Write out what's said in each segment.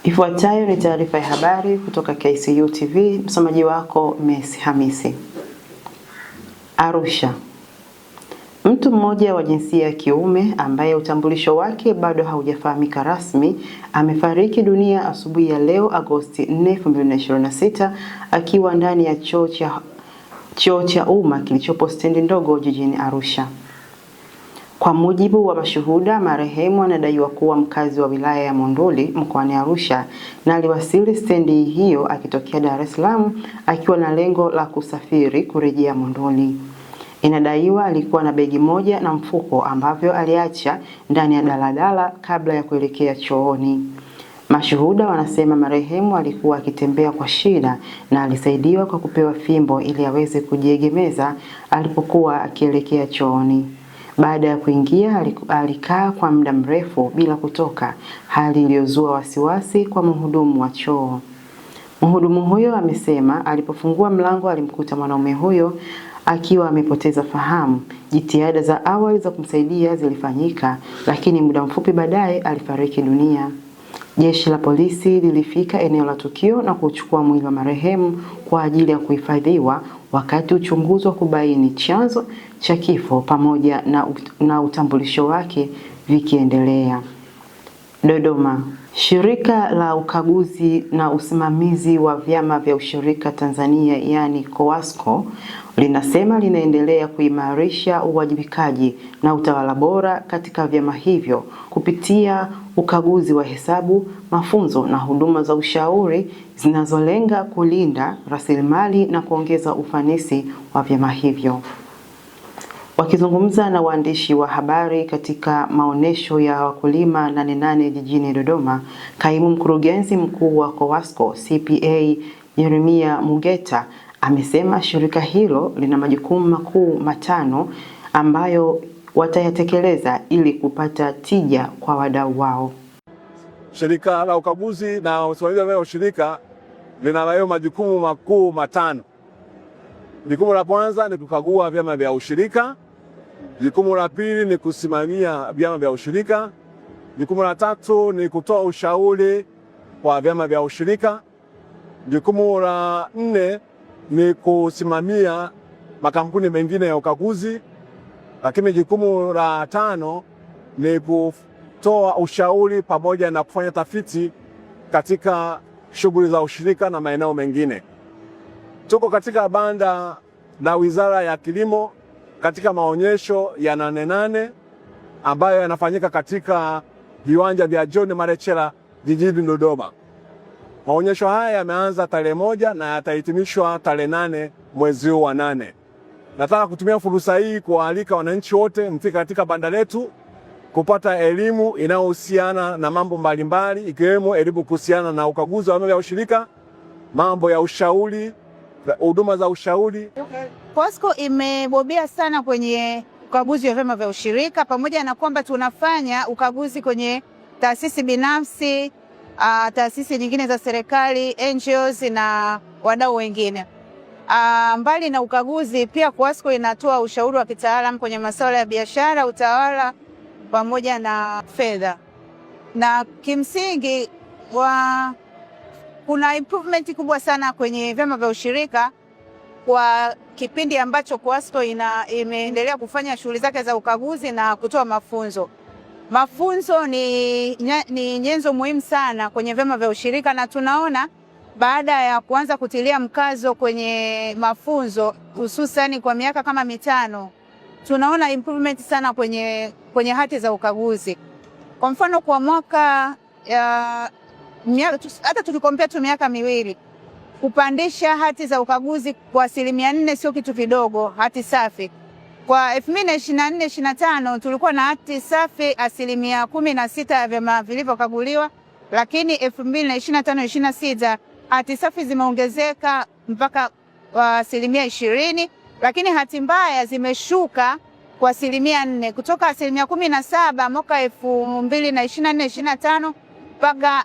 Ifuatayo ni taarifa ya habari kutoka KCU TV. Msomaji wako Messi Hamisi. Arusha. Mtu mmoja wa jinsia ya kiume ambaye utambulisho wake bado haujafahamika rasmi amefariki dunia asubuhi ya leo Agosti 4, 2026 akiwa ndani ya choo cha umma kilichopo stendi ndogo jijini Arusha. Kwa mujibu wa mashuhuda, marehemu anadaiwa kuwa mkazi wa wilaya ya Monduli mkoani Arusha na aliwasili stendi hiyo akitokea Dar es Salaam akiwa na lengo la kusafiri kurejea Monduli. Inadaiwa alikuwa na begi moja na mfuko ambavyo aliacha ndani ya daladala kabla ya kuelekea chooni. Mashuhuda wanasema marehemu alikuwa akitembea kwa shida na alisaidiwa kwa kupewa fimbo ili aweze kujiegemeza alipokuwa akielekea chooni. Baada ya kuingia alikaa kwa muda mrefu bila kutoka, hali iliyozua wasiwasi kwa mhudumu wa choo. Mhudumu huyo amesema alipofungua mlango alimkuta mwanaume huyo akiwa amepoteza fahamu. Jitihada za awali za kumsaidia zilifanyika, lakini muda mfupi baadaye alifariki dunia. Jeshi la polisi lilifika eneo la tukio na kuchukua mwili wa marehemu kwa ajili ya kuhifadhiwa, wakati uchunguzi wa kubaini chanzo cha kifo pamoja na utambulisho wake vikiendelea. Dodoma. Shirika la ukaguzi na usimamizi wa vyama vya ushirika Tanzania yani COASCO linasema linaendelea kuimarisha uwajibikaji na utawala bora katika vyama hivyo kupitia ukaguzi wa hesabu, mafunzo na huduma za ushauri zinazolenga kulinda rasilimali na kuongeza ufanisi wa vyama hivyo. Wakizungumza na waandishi wa habari katika maonesho ya wakulima 88 jijini Dodoma, kaimu mkurugenzi mkuu wa COASCO CPA Jeremia Mugeta amesema shirika hilo lina majukumu makuu matano ambayo watayatekeleza ili kupata tija kwa wadau wao. Shirika la ukaguzi na usimamizi wa ushirika lina majukumu makuu matano. Jukumu la kwanza ni kukagua vyama vya ushirika. Jukumu la pili ni kusimamia vyama vya ushirika. Jukumu la tatu ni kutoa ushauri kwa vyama vya ushirika. Jukumu la nne ni kusimamia makampuni mengine ya ukaguzi. Lakini jukumu la tano ni kutoa ushauri pamoja na kufanya tafiti katika shughuli za ushirika na maeneo mengine. Tuko katika banda la Wizara ya Kilimo katika maonyesho ya 88 ambayo yanafanyika katika viwanja vya John Marechera jijini Dodoma. Maonyesho haya yameanza tarehe 1 na yatahitimishwa tarehe 8 mwezi huu wa 8. Nataka kutumia fursa hii kuwaalika wananchi wote mfike katika banda letu kupata elimu inayohusiana na mambo mbalimbali, ikiwemo elimu kuhusiana na ukaguzi wa vyama vya ushirika, mambo ya ushauri, huduma za ushauri. COASCO imebobea sana kwenye ukaguzi wa vyama vya ushirika, pamoja na kwamba tunafanya ukaguzi kwenye taasisi binafsi, taasisi nyingine za serikali, NGOs na wadau wengine. Mbali na ukaguzi, pia COASCO inatoa ushauri wa kitaalamu kwenye masuala ya biashara, utawala pamoja na fedha. Na kimsingi kuna improvement kubwa sana kwenye vyama vya ushirika kwa kipindi ambacho COASCO imeendelea kufanya shughuli zake za ukaguzi na kutoa mafunzo. Mafunzo ni nyenzo muhimu sana kwenye vyama vya ushirika, na tunaona baada ya kuanza kutilia mkazo kwenye mafunzo hususani kwa miaka kama 5, tunaona improvement sana kwenye hati za ukaguzi. Kwa mfano kwa mwaka hata tukikompea tu miaka miwili, kupandisha hati za ukaguzi kwa 4% sio kitu kidogo, hati safi. Kwa 2024-25 tulikuwa na hati safi 16% ya vyama vilivyokaguliwa, lakini 2025-26 hati safi zimeongezeka mpaka 20%, lakini hati mbaya zimeshuka kwa 4% kutoka 17% mwaka 2024-25 mpaka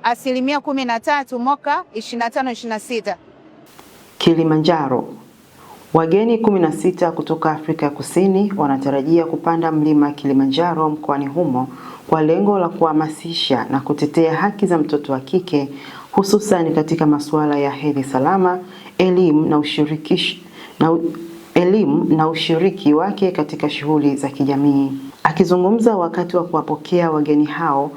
13% mwaka 25-26. Kilimanjaro. Wageni 16 kutoka Afrika ya Kusini wanatarajia kupanda mlima Kilimanjaro mkoani humo kwa lengo la kuhamasisha na kutetea haki za mtoto wa kike, hususan katika masuala ya hedhi salama, elimu na ushiriki wake katika shughuli za kijamii. Akizungumza wakati wa kuwapokea wageni hao,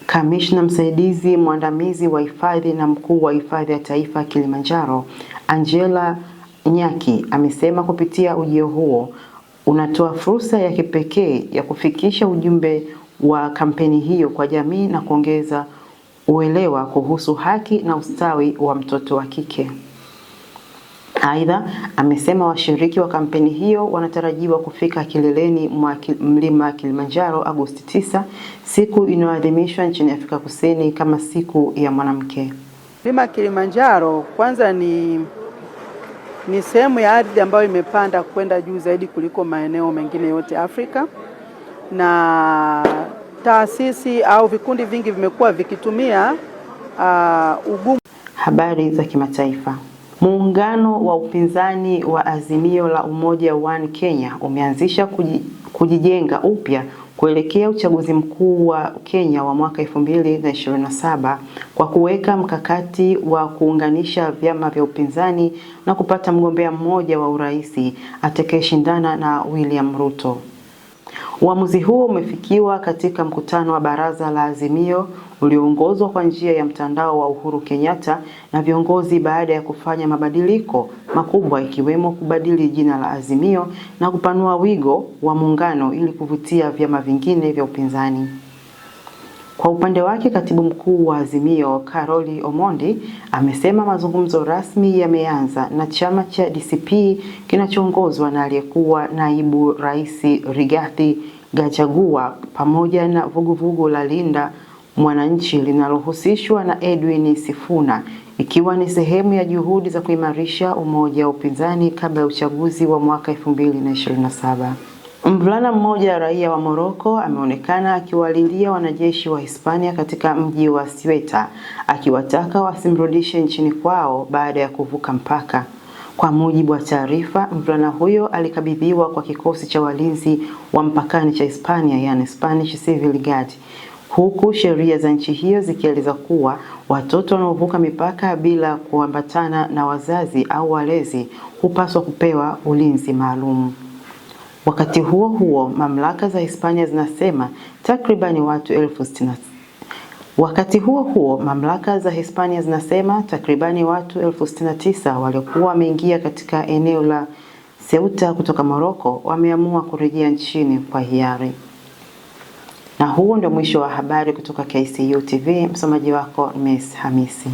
Kamishna msaidizi mwandamizi wa hifadhi na mkuu wa hifadhi ya taifa Kilimanjaro, Angela Nyaki, amesema kupitia ujio huo unatoa fursa ya kipekee ya kufikisha ujumbe wa kampeni hiyo kwa jamii na kuongeza uelewa kuhusu haki na ustawi wa mtoto wa kike. Aidha, amesema washiriki wa kampeni hiyo wanatarajiwa kufika kileleni mwa mlima Kilimanjaro Agosti 9, siku inayoadhimishwa nchini Afrika Kusini kama siku ya mwanamke. Mlima Kilimanjaro kwanza ni sehemu ya ardhi ambayo imepanda kwenda juu zaidi kuliko maeneo mengine yote Afrika, na taasisi au vikundi vingi vimekuwa vikitumia ugumu. Habari za kimataifa. Muungano wa upinzani wa Azimio la Umoja One Kenya umeanzisha kujijenga upya kuelekea uchaguzi mkuu wa Kenya wa mwaka 2027 kwa kuweka mkakati wa kuunganisha vyama vya upinzani na kupata mgombea mmoja wa urais atakayeshindana na William Ruto. Uamuzi huo umefikiwa katika mkutano wa baraza la Azimio ulioongozwa kwa njia ya mtandao wa Uhuru Kenyatta na viongozi baada ya kufanya mabadiliko makubwa ikiwemo kubadili jina la Azimio na kupanua wigo wa muungano ili kuvutia vyama vingine vya upinzani. Kwa upande wake, katibu mkuu wa Azimio Karoli Omondi amesema mazungumzo rasmi yameanza na chama cha DCP kinachoongozwa na aliyekuwa naibu rais Rigathi Gachagua pamoja na vuguvugu la Linda Mwananchi linalohusishwa na Edwin Sifuna, ikiwa ni sehemu ya juhudi za kuimarisha umoja wa upinzani kabla ya uchaguzi wa mwaka 2027. Mvulana mmoja raia wa Morocco ameonekana akiwalilia wanajeshi wa Hispania katika mji wa Ceuta akiwataka wasimrudishe nchini kwao baada ya kuvuka mpaka. Kwa mujibu wa taarifa, mvulana huyo alikabidhiwa kwa kikosi cha walinzi wa mpakani cha Hispania, yani Spanish Civil Guard, huku sheria za nchi hiyo zikieleza kuwa watoto wanaovuka mipaka bila kuambatana na wazazi au walezi hupaswa kupewa ulinzi maalum. Wakati huo huo, mamlaka za Hispania zinasema takribani watu 69,000 waliokuwa wameingia katika eneo la Ceuta kutoka Morocco wameamua kurejea nchini kwa hiari. Na huo ndio mwisho wa habari kutoka KCU TV. Msomaji wako Miss Hamisi.